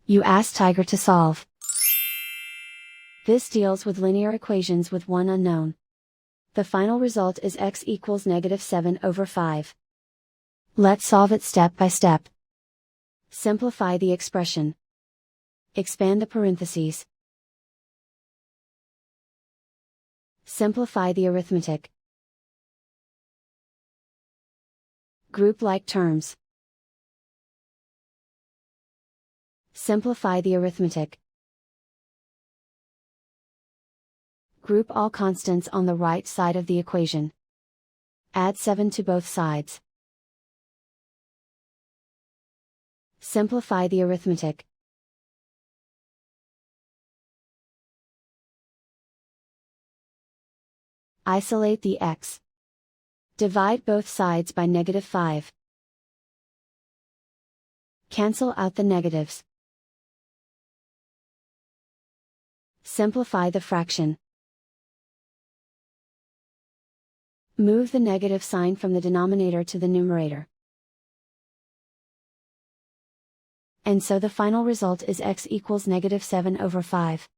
You ask Tiger to solve. This deals with linear equations with one unknown. The final result is x equals -7/5. Let's solve it step by step. Simplify the expression. Expand the parentheses. Simplify the arithmetic. Group like terms. Simplify the arithmetic. Group all constants on the right side of the equation. Add 7 to both sides. Simplify the arithmetic. Isolate the x. Divide both sides by -5. Cancel out the negatives. Simplify the fraction. Move the negative sign from the denominator to the numerator. And so the final result is x equals -7/5.